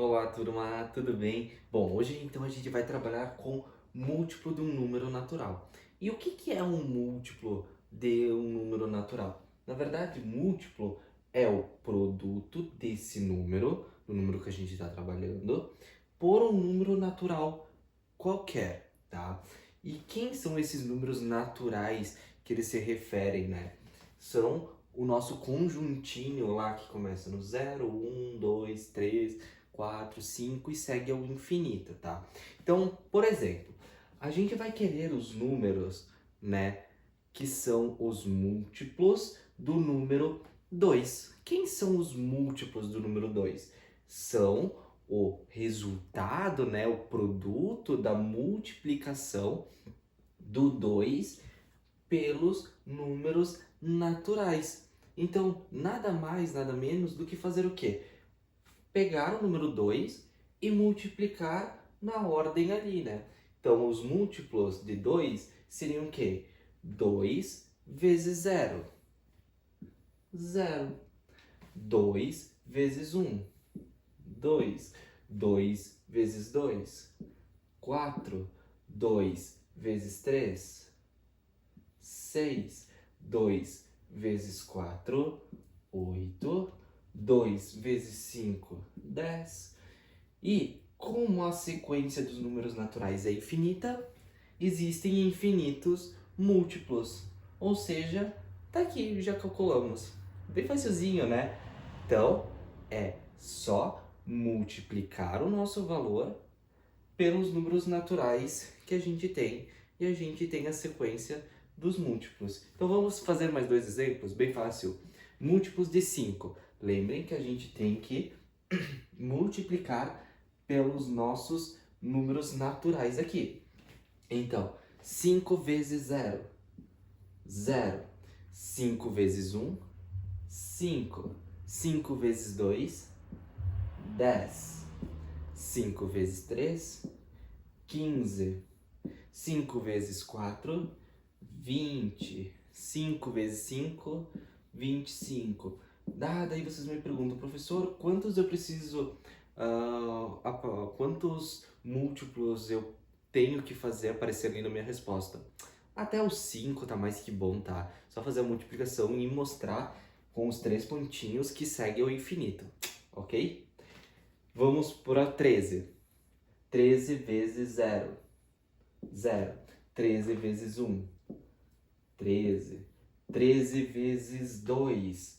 Olá, turma, tudo bem? Bom, hoje então a gente vai trabalhar com múltiplo de um número natural. E o que é um múltiplo de um número natural? Na verdade, múltiplo é o produto desse número, do número que a gente está trabalhando, por um número natural qualquer, tá? E quem são esses números naturais que eles se referem, né? São o nosso conjuntinho lá que começa no 0, 1, 2, 3, 4, 5 e segue ao infinito, tá? Então, por exemplo, a gente vai querer os números, né, que são os múltiplos do número 2. Quem são os múltiplos do número 2? São o resultado, né, o produto da multiplicação do 2 pelos números naturais. Então, nada mais, nada menos do que fazer o quê? Pegar o número 2 e multiplicar na ordem ali, né? Então, os múltiplos de 2 seriam o quê? 2 vezes 0, 0. 2 vezes 1, 2. 2 vezes 2, 4. 2 vezes 3, 6. 2 vezes 4, 8. 2 vezes 5, 10. E como a sequência dos números naturais é infinita, existem infinitos múltiplos. Ou seja, tá aqui, já calculamos. Bem facilzinho, né? Então, é só multiplicar o nosso valor pelos números naturais que a gente tem e a gente tem a sequência dos múltiplos. Então vamos fazer mais dois exemplos, bem fácil. Múltiplos de 5. Lembrem que a gente tem que multiplicar pelos nossos números naturais aqui. Então, 5 vezes 0, 0. 5 vezes 1, 5. 5 vezes 2, 10. 5 vezes 3, 15. 5 vezes 4, 20. 5 vezes 5, 25. Daí vocês me perguntam, professor, quantos eu preciso, quantos múltiplos eu tenho que fazer aparecer ali na minha resposta? Até os 5 tá mais que bom, tá? Só fazer a multiplicação e mostrar com os 3 pontinhos que segue ao infinito, ok? Vamos para 13. 13 vezes 0. 0. 13 vezes 1, 13. 13 vezes 2,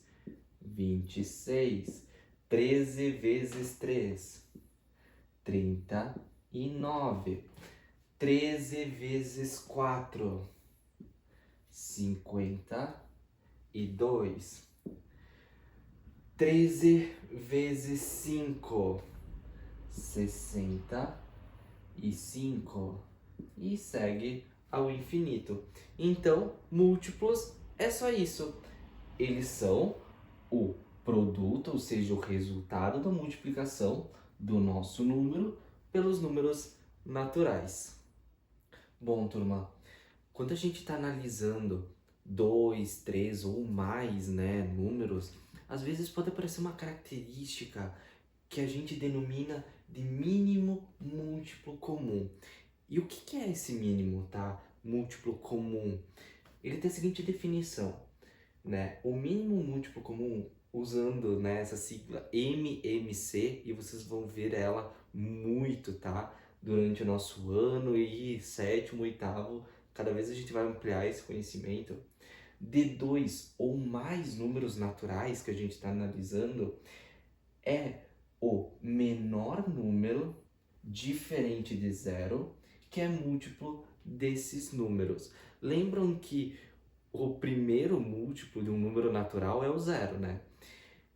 26. 13 vezes 3, 39. 13 vezes 4, 52. 13 vezes 5, 65. E segue ao infinito. Então, múltiplos é só isso. Eles são o produto, ou seja, o resultado da multiplicação do nosso número pelos números naturais. Bom, turma, quando a gente está analisando dois, três ou mais, né, números, às vezes pode aparecer uma característica que a gente denomina de mínimo múltiplo comum. E o que é esse mínimo, tá? Múltiplo comum. Ele tem a seguinte definição, né? O mínimo múltiplo comum, usando, né, essa sigla MMC, e vocês vão ver ela muito, tá? Durante o nosso ano e sétimo, oitavo, cada vez a gente vai ampliar esse conhecimento. De dois ou mais números naturais que a gente está analisando, é o menor número diferente de zero que é múltiplo desses números. Lembram que o primeiro múltiplo de um número natural é o zero, né?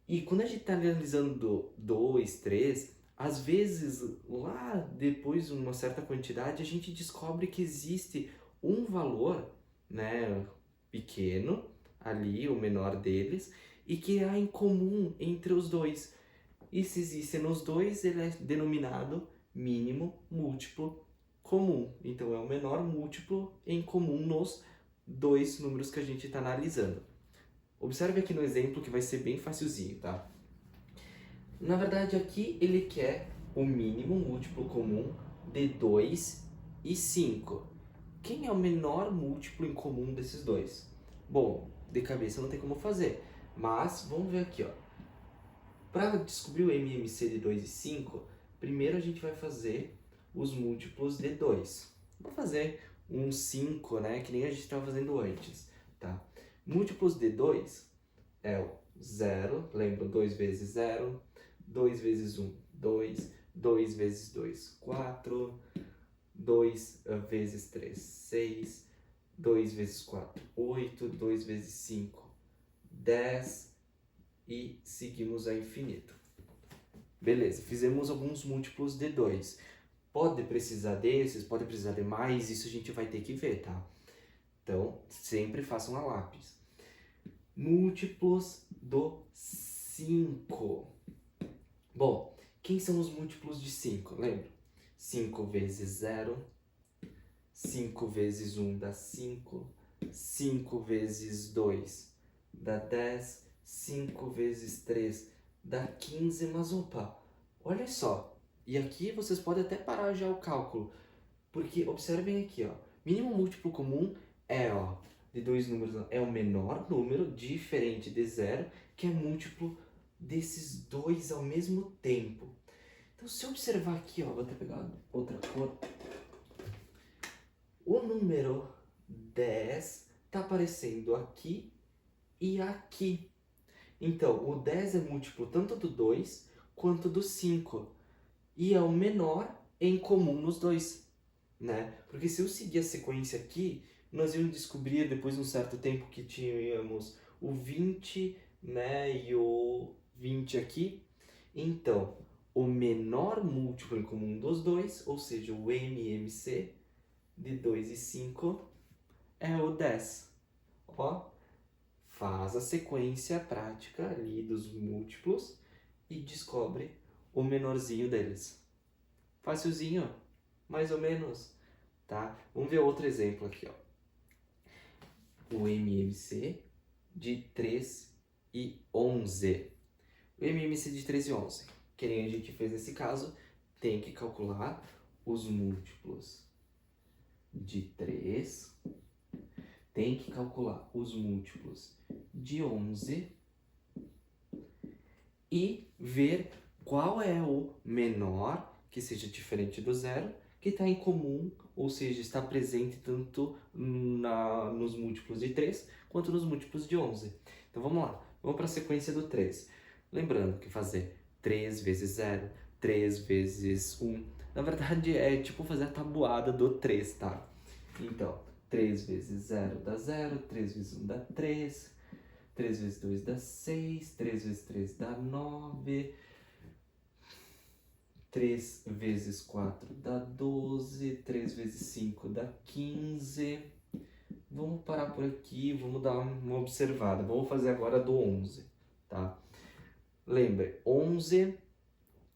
E quando a gente está analisando 2, 3, às vezes lá depois de uma certa quantidade a gente descobre que existe um valor, né, pequeno ali, o menor deles, e que há em comum entre os dois. E se existe nos dois, ele é denominado mínimo múltiplo comum. Então é o menor múltiplo em comum nos dois números que a gente está analisando. Observe aqui no exemplo que vai ser bem facilzinho, tá? Na verdade, aqui ele quer o mínimo múltiplo comum de 2 e 5. Quem é o menor múltiplo em comum desses dois? Bom, de cabeça não tem como fazer, mas vamos ver aqui, ó. Para descobrir o MMC de 2 e 5, primeiro a gente vai fazer os múltiplos de 2. Vou fazer um 5, né, que nem a gente estava fazendo antes, tá? Múltiplos de 2 é o 0, lembra? 2 vezes 0, 2 vezes 1, 2, 2 vezes 2, 4, 2 vezes 3, 6, 2 vezes 4, 8, 2 vezes 5, 10 e seguimos a infinito. Beleza, fizemos alguns múltiplos de 2. Pode precisar desses, pode precisar de mais, isso a gente vai ter que ver, tá? Então, sempre façam a lápis. Múltiplos do 5. Bom, quem são os múltiplos de 5? Lembra? 5 vezes 0, 5 vezes 1 dá 5, 5 vezes 2 dá 10, 5 vezes 3 dá 15, mas opa, olha só. E aqui vocês podem até parar já o cálculo, porque observem aqui, ó, mínimo múltiplo comum é, ó, de dois números, é o menor número, diferente de zero, que é múltiplo desses dois ao mesmo tempo. Então, se eu observar aqui, ó, vou até pegar outra cor. O número 10 está aparecendo aqui e aqui. Então, o 10 é múltiplo tanto do 2 quanto do 5. E é o menor em comum nos dois, né? Porque se eu seguir a sequência aqui, nós íamos descobrir depois de um certo tempo que tínhamos o 20, né, e o 20 aqui. Então, o menor múltiplo em comum dos dois, ou seja, o MMC de 2 e 5 é o 10. Ó, faz a sequência prática ali dos múltiplos e descobre o menorzinho deles. Facilzinho, mais ou menos, tá? Vamos ver outro exemplo aqui, ó. O MMC de 3 e 11. O MMC de 3 e 11, que nem a gente fez nesse caso, tem que calcular os múltiplos de 3, tem que calcular os múltiplos de 11 e ver qual é o menor, que seja diferente do zero, que está em comum, ou seja, está presente tanto nos múltiplos de 3 quanto nos múltiplos de 11. Então vamos lá, vamos para a sequência do 3. Lembrando que fazer 3 vezes 0, 3 vezes 1, na verdade é tipo fazer a tabuada do 3, tá? Então, 3 vezes 0 dá 0, 3 vezes 1 dá 3, 3 vezes 2 dá 6, 3 vezes 3 dá 9, 3 vezes 4 dá 12, 3 vezes 5 dá 15. Vamos parar por aqui, vamos dar uma observada. Vamos fazer agora do 11, tá? Lembre, 11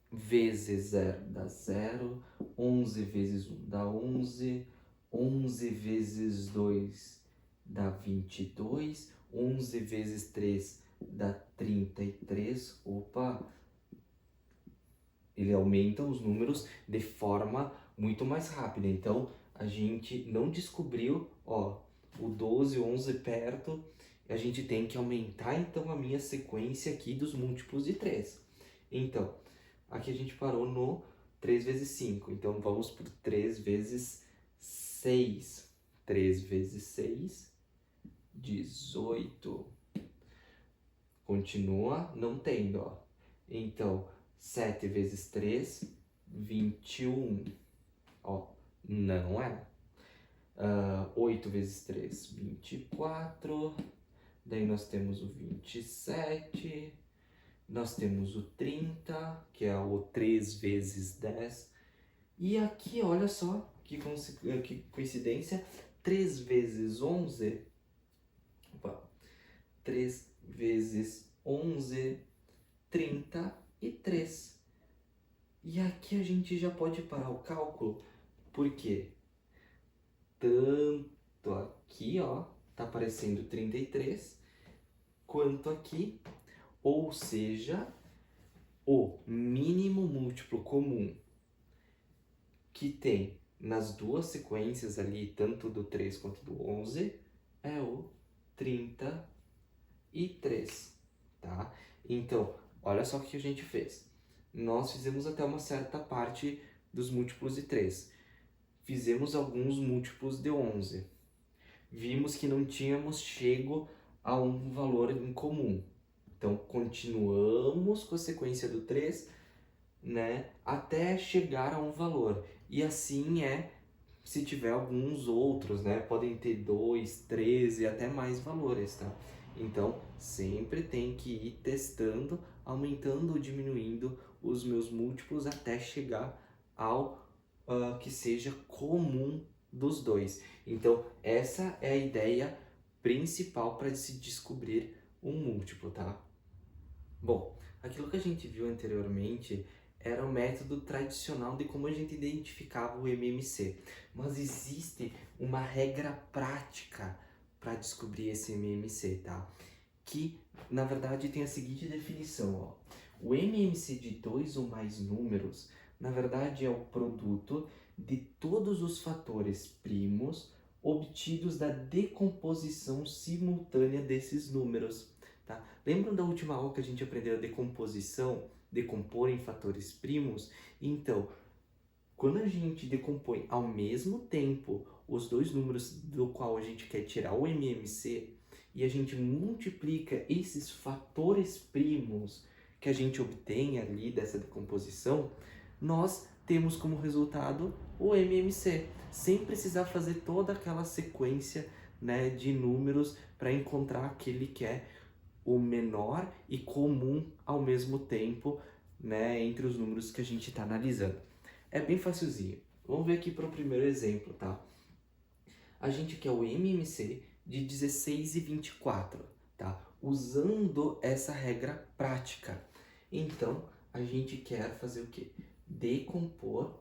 vezes 0 dá 0, 11 vezes 1 dá 11, 11 vezes 2 dá 22, 11 vezes 3 dá 33. Opa! Ele aumenta os números de forma muito mais rápida. Então, a gente não descobriu, ó, o 12, o 11 perto. A gente tem que aumentar, então, a minha sequência aqui dos múltiplos de 3. Então, aqui a gente parou no 3 vezes 5. Então, vamos por 3 vezes 6. 3 vezes 6, 18. Continua não tendo, ó. Então, 7 vezes 3, 21. Ó, não é. 8 vezes 3, 24. Daí nós temos o 27. Nós temos o 30, que é o 3 vezes 10. E aqui, olha só, que coincidência, 3 vezes 11. Opa, 3 vezes 11, 33. E aqui a gente já pode parar o cálculo, porque tanto aqui, ó, tá aparecendo 33, quanto aqui, ou seja, o mínimo múltiplo comum que tem nas duas sequências ali, tanto do 3 quanto do 11, é o 33, tá? Então, olha só o que a gente fez. Nós fizemos até uma certa parte dos múltiplos de 3. Fizemos alguns múltiplos de 11. Vimos que não tínhamos chego a um valor em comum. Então, continuamos com a sequência do 3, né, até chegar a um valor. E assim é se tiver alguns outros, né? Podem ter 2, 13 e até mais valores, tá? Então, sempre tem que ir testando, aumentando ou diminuindo os meus múltiplos até chegar ao que seja comum dos dois. Então, essa é a ideia principal para se descobrir um múltiplo, tá? Bom, aquilo que a gente viu anteriormente era o método tradicional de como a gente identificava o MMC. Mas existe uma regra prática para descobrir esse MMC, tá? Que, na verdade, tem a seguinte definição, ó. O MMC de dois ou mais números, na verdade, é o produto de todos os fatores primos obtidos da decomposição simultânea desses números, tá? Lembram da última aula que a gente aprendeu a decomposição? Decompor em fatores primos? Então, quando a gente decompõe ao mesmo tempo os dois números do qual a gente quer tirar o MMC e a gente multiplica esses fatores primos que a gente obtém ali dessa decomposição, nós temos como resultado o MMC, sem precisar fazer toda aquela sequência, né, de números para encontrar aquele que é o menor e comum ao mesmo tempo, né, entre os números que a gente está analisando. É bem facilzinho. Vamos ver aqui para o primeiro exemplo, tá? A gente quer o MMC de 16 e 24, tá? Usando essa regra prática. Então, a gente quer fazer o quê? Decompor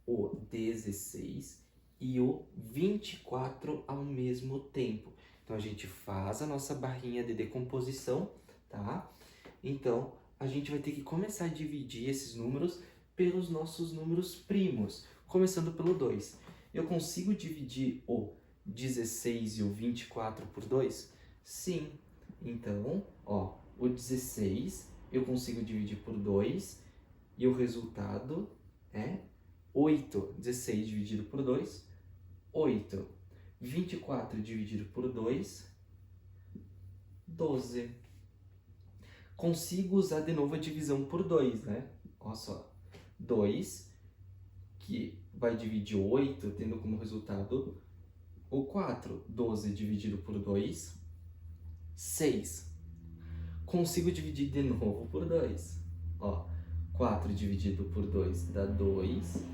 o 16 e o 24 ao mesmo tempo. Então, a gente faz a nossa barrinha de decomposição, tá? Então, a gente vai ter que começar a dividir esses números pelos nossos números primos, começando pelo 2. Eu consigo dividir o 16 e o 24 por 2? Sim. Então, ó, o 16 eu consigo dividir por 2 e o resultado é 8. 16 dividido por 2, 8. 24 dividido por 2, 12. Consigo usar de novo a divisão por 2, né? Olha só. 2, que vai dividir 8, tendo como resultado o 4. 12 dividido por 2, 6. Consigo dividir de novo por 2. Ó, 4 dividido por 2 dá 2.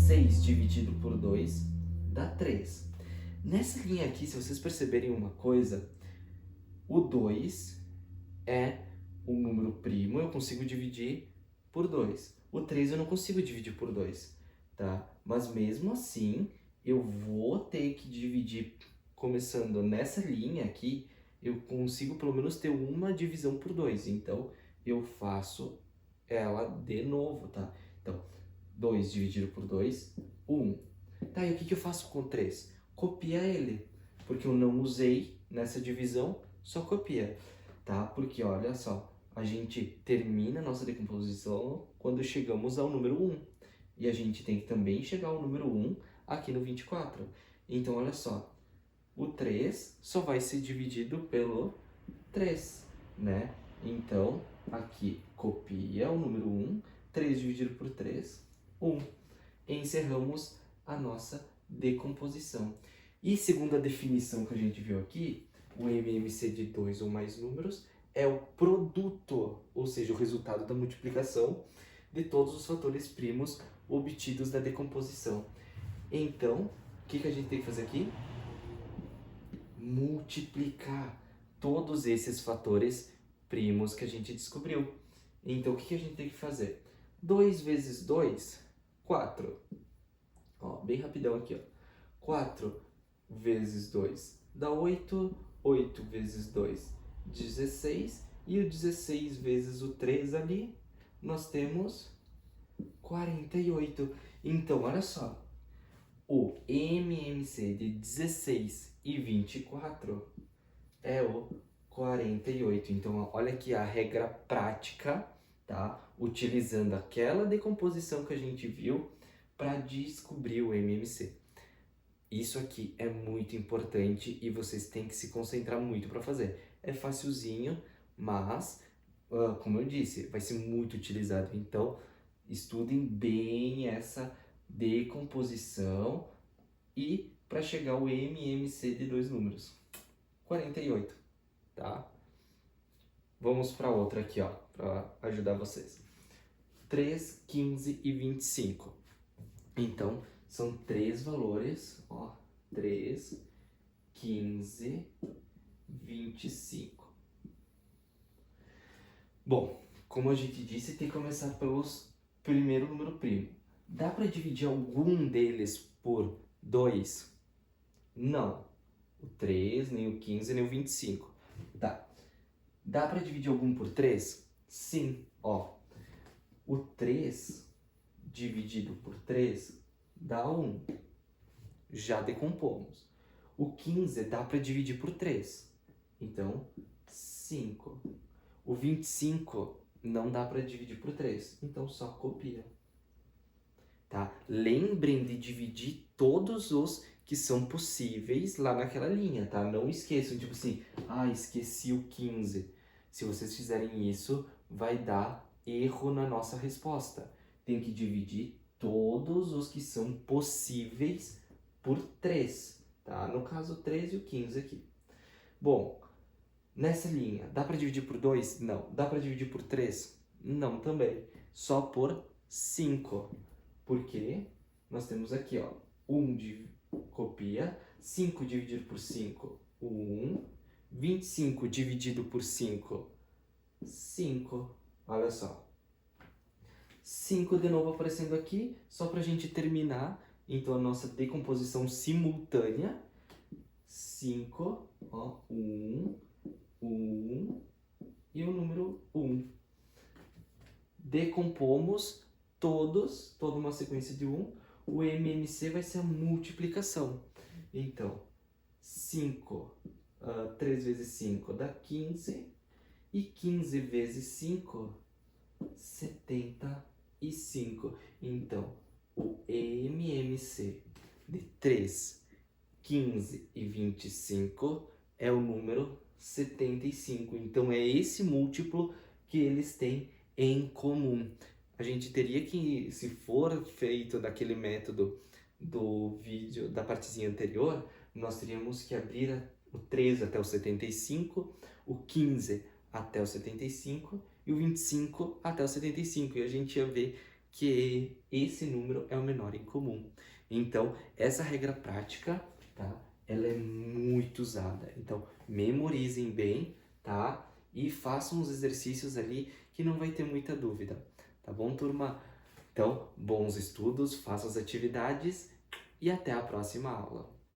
6 dividido por 2 dá 3. Nessa linha aqui, se vocês perceberem uma coisa, o 2 é um número primo, eu consigo dividir por 2. O 3 eu não consigo dividir por 2, tá? Mas mesmo assim, eu vou ter que dividir, começando nessa linha aqui, eu consigo pelo menos ter uma divisão por 2. Então, eu faço ela de novo, tá? Então, 2 dividido por 2, 1. Tá, e o que eu faço com o 3? Copia ele, porque eu não usei nessa divisão, só copia, tá? Porque olha só, a gente termina a nossa decomposição quando chegamos ao número 1. E a gente tem que também chegar ao número 1 aqui no 24. Então, olha só, o 3 só vai ser dividido pelo 3, né? Então, aqui copia o número 1, 3 dividido por 3, 1. E encerramos a nossa decomposição. E segundo a definição que a gente viu aqui, o MMC de dois ou mais números é o produto, ou seja, o resultado da multiplicação de todos os fatores primos obtidos da decomposição. Então, o que a gente tem que fazer aqui? Multiplicar todos esses fatores primos que a gente descobriu. Então, o que a gente tem que fazer? 2 vezes 2, 4. Ó, bem rapidão aqui, ó. 4 vezes 2 dá 8. 8 vezes 2, 16. E o 16 vezes o 3 ali nós temos 48. Então, olha só. O MMC de 16 e 24 é o 48. Então, olha aqui a regra prática, tá? Utilizando aquela decomposição que a gente viu para descobrir o MMC. Isso aqui é muito importante e vocês têm que se concentrar muito para fazer. É facilzinho, mas, como eu disse, vai ser muito utilizado. Então, estudem bem essa decomposição e para chegar ao MMC de dois números. 48, tá? Vamos para outra aqui, ó, para ajudar vocês. 3, 15 e 25. Então, são três valores, ó, 3, 15, 25. Bom, como a gente disse, tem que começar pelos primeiro número primo. Dá para dividir algum deles por 2? Não. O 3, nem o 15, nem o 25. Tá. Dá para dividir algum por 3? Sim. Ó, o 3 dividido por 3 dá 1. Já decompomos. O 15 dá para dividir por 3. Então, 5. O 25 não dá para dividir por 3. Então, só copia. Tá? Lembrem de dividir todos os que são possíveis lá naquela linha, tá? Não esqueçam, tipo assim, esqueci o 15. Se vocês fizerem isso, vai dar erro na nossa resposta. Tem que dividir todos os que são possíveis por 3, tá? No caso, 3 e o 15 aqui. Bom, nessa linha, dá para dividir por 2? Não. Dá para dividir por 3? Não também. Só por 5. Porque nós temos aqui, ó, 1 copia, 5 dividido por 5, 1, 25 dividido por 5, 5. Olha só. 5 de novo aparecendo aqui, só para a gente terminar, então, a nossa decomposição simultânea. 5, ó, 1, 1 e o número 1. Decompomos toda uma sequência de 1. O MMC vai ser a multiplicação. Então, 5, 3 vezes 5 dá 15. E 15 vezes 5, 75. Então, o MMC de 3, 15 e 25 é o número 75. Então, é esse múltiplo que eles têm em comum. A gente teria que, se for feito daquele método do vídeo, da partezinha anterior, nós teríamos que abrir o 3 até o 75, o 15 até o 75 e o 25 até o 75. E a gente ia ver que esse número é o menor em comum. Então, essa regra prática, tá? Ela é muito usada. Então, memorizem bem, tá? E façam os exercícios ali que não vai ter muita dúvida. Tá bom, turma? Então, bons estudos, façam as atividades e até a próxima aula.